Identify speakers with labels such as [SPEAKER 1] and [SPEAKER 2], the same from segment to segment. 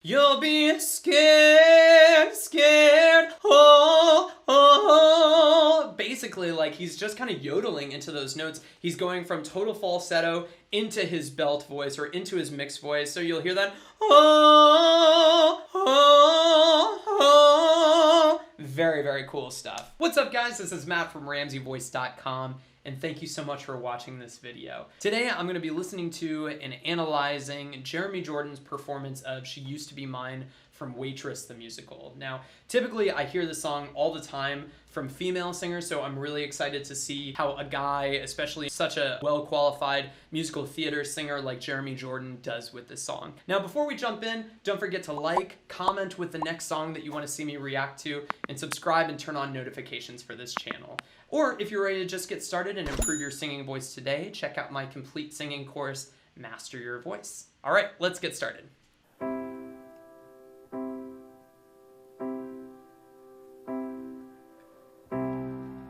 [SPEAKER 1] You'll be scared, scared, oh, oh, oh. Basically, like, he's just kind of yodeling into those notes. He's going from total falsetto into his belt voice or into his mixed voice. So you'll hear that, oh, oh, oh. Very, very cool stuff. What's up, guys? This is Matt from RamseyVoice.com. And thank you so much for watching this video. Today I'm going to be listening to and analyzing Jeremy Jordan's performance of She Used to Be Mine from Waitress the Musical. Now, typically I hear this song all the time from female singers, so I'm really excited to see how a guy, especially such a well-qualified musical theater singer like Jeremy Jordan, does with this song. Now, before we jump in, don't forget to like, comment with the next song that you want to see me react to, and subscribe and turn on notifications for this channel. Or if you're ready to just get started and improve your singing voice today, check out my complete singing course, Master Your Voice. All right, let's get started.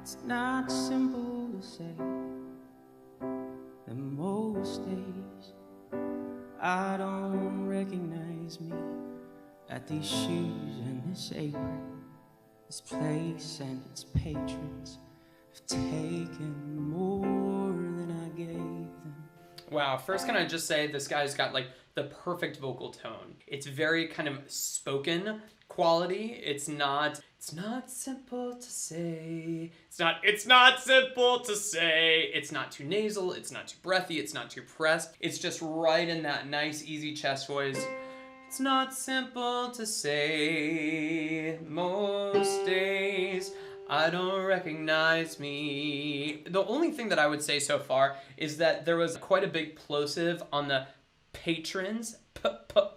[SPEAKER 2] It's not simple to say that most days I don't recognize me at these shoes and this apron, this place and its patrons have taken more than I gave them.
[SPEAKER 1] Wow, first can I just say this guy's got like the perfect vocal tone. It's very kind of spoken quality. It's not simple to say. It's not simple to say. It's not too nasal, it's not too breathy, it's not too pressed. It's just right in that nice easy chest voice. It's not simple to say. Most days I don't recognize me. The only thing that I would say so far is that there was quite a big plosive on the patrons.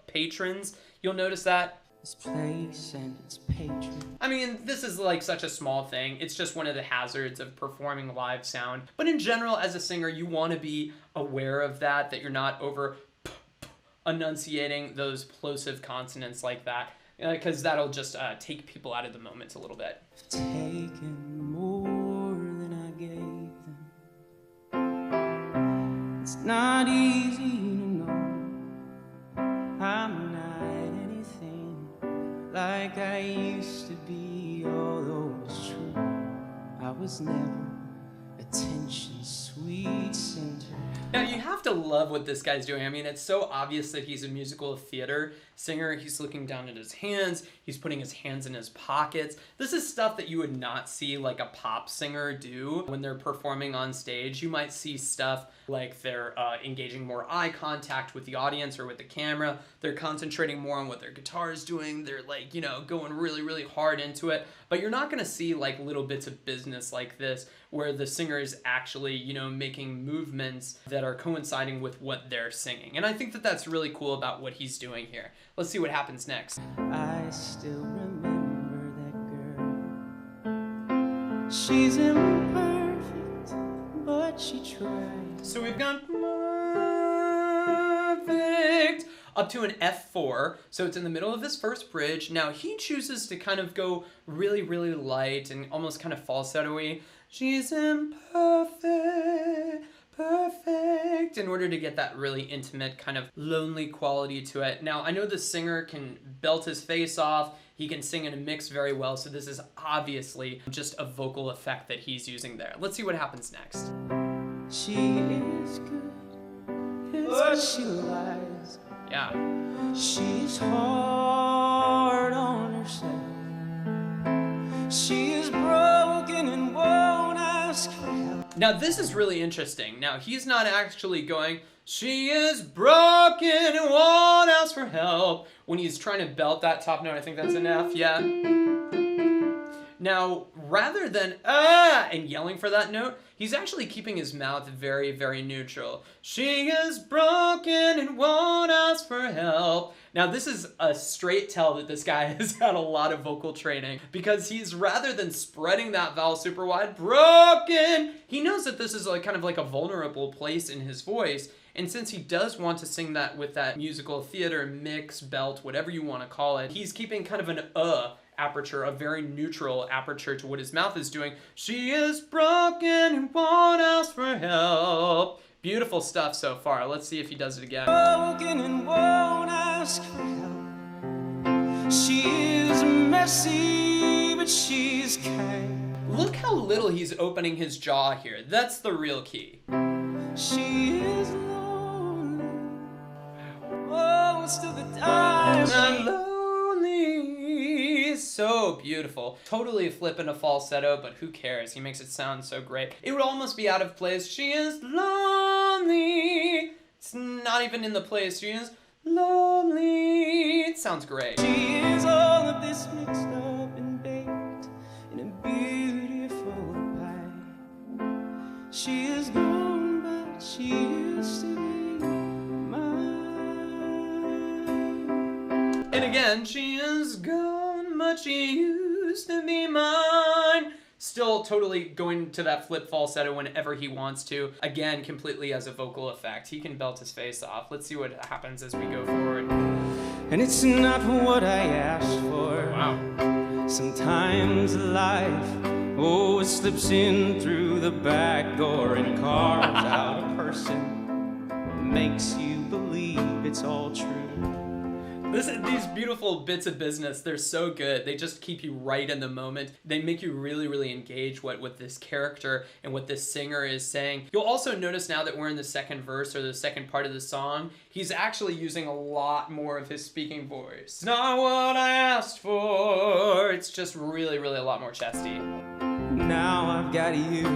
[SPEAKER 1] Patrons. You'll notice that.
[SPEAKER 2] This place and its patrons.
[SPEAKER 1] I mean, this is like such a small thing. It's just one of the hazards of performing live sound. But in general, as a singer, you want to be aware of that you're not over enunciating those plosive consonants like that. Because that'll just take people out of the moment a little bit.
[SPEAKER 2] Taken more than I gave them. It's not easy to know I'm not anything like I used to be, although it's true I was never attention's sweet center.
[SPEAKER 1] Now, you have to love what this guy's doing. I mean, it's so obvious that he's a musical theater singer. He's looking down at his hands. He's putting his hands in his pockets. This is stuff that you would not see like a pop singer do when they're performing on stage. You might see stuff like they're engaging more eye contact with the audience or with the camera. They're concentrating more on what their guitar is doing. They're like, going really, really hard into it. But you're not going to see like little bits of business like this where the singer is actually, making movements that are coinciding with what they're singing. And I think that that's really cool about what he's doing here. Let's see what happens next.
[SPEAKER 2] I still remember that girl. She's imperfect, but she tried.
[SPEAKER 1] So we've gone perfect up to an F4, so it's in the middle of this first bridge. Now he chooses to kind of go really, really light and almost kind of falsetto-y. She's imperfect, perfect, in order to get that really intimate kind of lonely quality to it. Now, I know the singer can belt his face off. He can sing in a mix very well, so this is obviously just a vocal effect that he's using there. Let's see what happens next.
[SPEAKER 2] She is good, but she lies.
[SPEAKER 1] Yeah.
[SPEAKER 2] She's hard on herself. She is broken and won't ask for help.
[SPEAKER 1] Now this is really interesting. Now he's not actually going, she is broken and won't ask for help, when he's trying to belt that top note. I think that's an F, yeah. Now, rather than and yelling for that note, he's actually keeping his mouth very, very neutral. She is broken and won't ask for help. Now, this is a straight tell that this guy has had a lot of vocal training, because he's, rather than spreading that vowel super wide, broken, he knows that this is like kind of like a vulnerable place in his voice. And since he does want to sing that with that musical theater mix, belt, whatever you want to call it, he's keeping kind of an aperture, a very neutral aperture to what his mouth is doing. She is broken and won't ask for help. Beautiful stuff so far. Let's see if he does it again.
[SPEAKER 2] Broken and won't ask for help. She is messy, but she's kind.
[SPEAKER 1] Look how little he's opening his jaw here. That's the real key.
[SPEAKER 2] She is lonely. Oh, still the time.
[SPEAKER 1] I'm lonely. So beautiful. Totally flipping a falsetto, but who cares? He makes it sound so great. It would almost be out of place. She is lonely. It's not even in the place. She is lonely. It sounds great.
[SPEAKER 2] She is all of this mixed up and baked in a beautiful pie. She is gone, but she used to be mine.
[SPEAKER 1] And again, she is gone, but she used to be mine. Still totally going to that flip falsetto whenever he wants to. Again, completely as a vocal effect. He can belt his face off. Let's see what happens as we go forward.
[SPEAKER 2] And it's not what I asked for.
[SPEAKER 1] Wow.
[SPEAKER 2] Sometimes life, oh, it slips in through the back door and carves out a person. Makes you believe it's all true.
[SPEAKER 1] These beautiful bits of business, they're so good. They just keep you right in the moment. They make you really, really engage with this character and what this singer is saying. You'll also notice now that we're in the second verse or the second part of the song, he's actually using a lot more of his speaking voice. It's not what I asked for. It's just really, really a lot more chesty.
[SPEAKER 2] Now I've got you.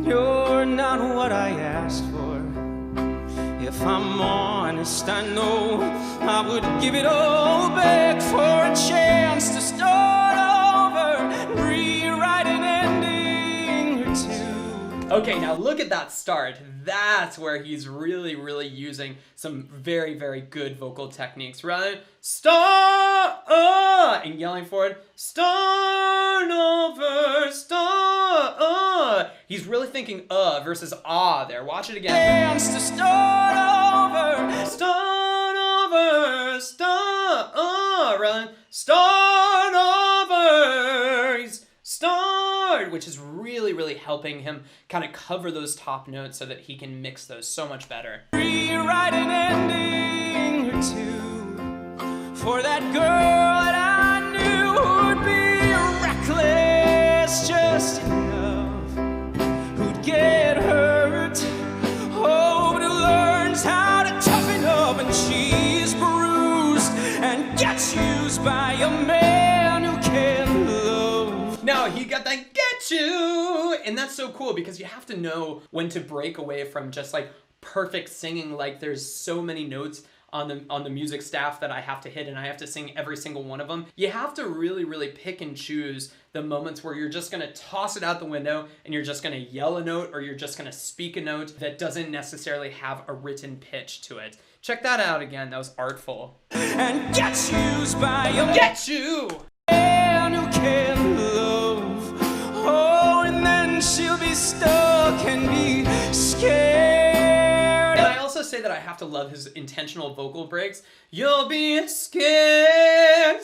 [SPEAKER 2] You're not what I asked for. If I'm honest, I know I would give it all back for a chance to start over, rewrite an ending or two.
[SPEAKER 1] Okay, now look at that start. That's where he's really, really using some very, very good vocal techniques. Rather than start and yelling for it, start over, start. He's really thinking versus ah there. Watch it again.
[SPEAKER 2] Chance to start over,
[SPEAKER 1] rather than start over. He's start, which is really, really helping him kind of cover those top notes so that he can mix those so much better.
[SPEAKER 2] rewrite an ending or two for that girl that I knew would be reckless just enough, who'd get hurt, oh, but who learns how to toughen up, and she's bruised and gets used by a man who can love.
[SPEAKER 1] Now he got that get you, and that's so cool because you have to know when to break away from just like perfect singing. Like there's so many notes on the music staff that I have to hit and I have to sing every single one of them. You have to really, really pick and choose the moments where you're just gonna toss it out the window and you're just gonna yell a note or you're just gonna speak a note that doesn't necessarily have a written pitch to it. Check that out again, that was artful.
[SPEAKER 2] And gets used by a
[SPEAKER 1] Get you!
[SPEAKER 2] man who can love. Oh, and then she'll be stuck and be scared.
[SPEAKER 1] And I also say that I have to love his intentional vocal breaks. You'll be scared,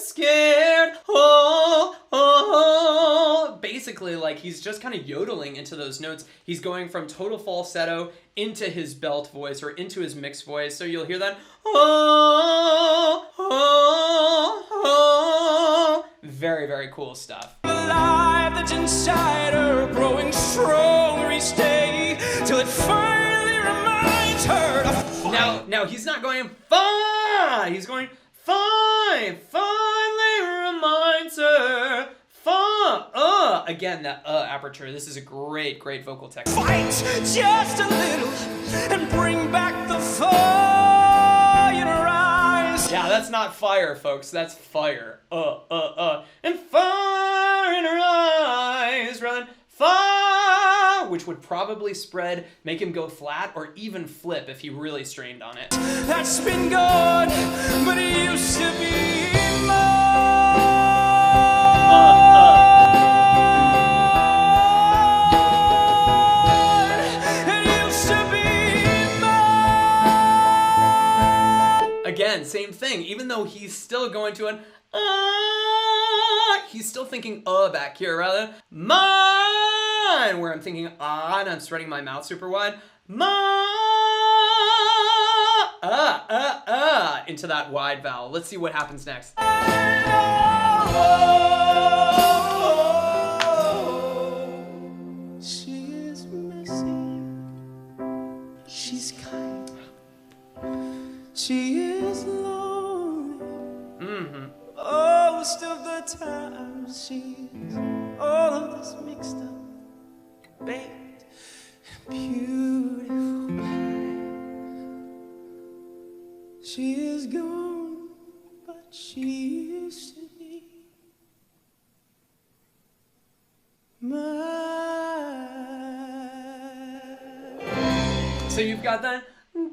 [SPEAKER 1] oh, oh. Basically, like he's just kind of yodeling into those notes. He's going from total falsetto into his belt voice or into his mixed voice. So you'll hear that, oh, oh, oh. Very, very cool stuff.
[SPEAKER 2] Alive that's inside her, growing stronger each day, till it finally reminds her to fight.
[SPEAKER 1] Now he's not going fine. He's going fine. Finally reminds her. Again, that aperture. This is a great, great vocal technique.
[SPEAKER 2] Fight just a little and bring back the fire in her eyes.
[SPEAKER 1] Yeah, that's not fire, folks. That's fire. And fire in her eyes. Run fire, which would probably spread, make him go flat, or even flip if he really strained on it.
[SPEAKER 2] That's been gone, but it used to be mine.
[SPEAKER 1] Again, same thing. Even though he's still going to an he's still thinking back here rather than mine, where I'm thinking and I'm spreading my mouth super wide. into that wide vowel. Let's see what happens next.
[SPEAKER 2] She is messy, she's kind, she is lonely. Most of the time she's all of this mixed up, baked and beautiful pie. She is gone, but she used to be mine.
[SPEAKER 1] So you've got that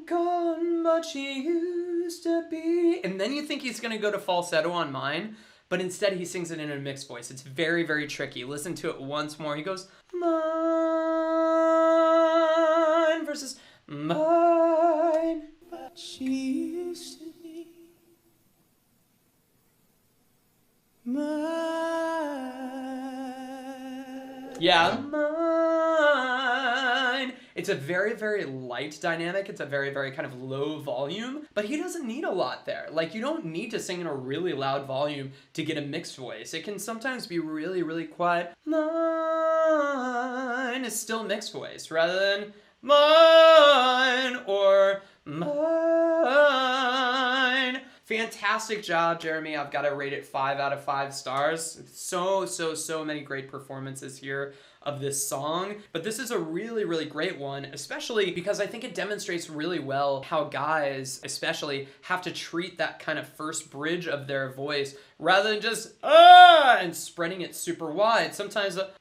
[SPEAKER 1] gone, but she used to be, and then you think he's gonna go to falsetto on mine, but instead he sings it in a mixed voice. It's very, very tricky. Listen to it once more. He goes, mine versus mine.
[SPEAKER 2] But she used to be mine.
[SPEAKER 1] Yeah, mine. It's a very, very light dynamic. It's a very, very kind of low volume, but he doesn't need a lot there. Like, you don't need to sing in a really loud volume to get a mixed voice. It can sometimes be really, really quiet. Mine is still mixed voice rather than mine or mine. Fantastic job, Jeremy. I've got to rate it 5 out of 5 stars. So many great performances here of this song. But this is a really, really great one, especially because I think it demonstrates really well how guys, especially, have to treat that kind of first bridge of their voice rather than just, and spreading it super wide. Sometimes the,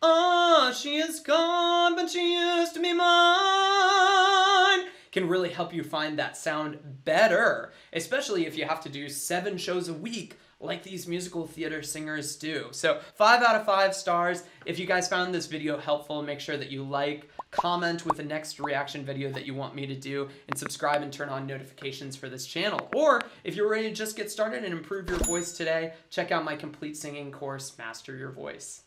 [SPEAKER 1] she is gone, but she used to be mine, can really help you find that sound better, especially if you have to do 7 shows a week like these musical theater singers do. So 5 out of 5 stars. If you guys found this video helpful, make sure that you like, comment with the next reaction video that you want me to do, and subscribe and turn on notifications for this channel. Or if you're ready to just get started and improve your voice today, check out my complete singing course, Master Your Voice.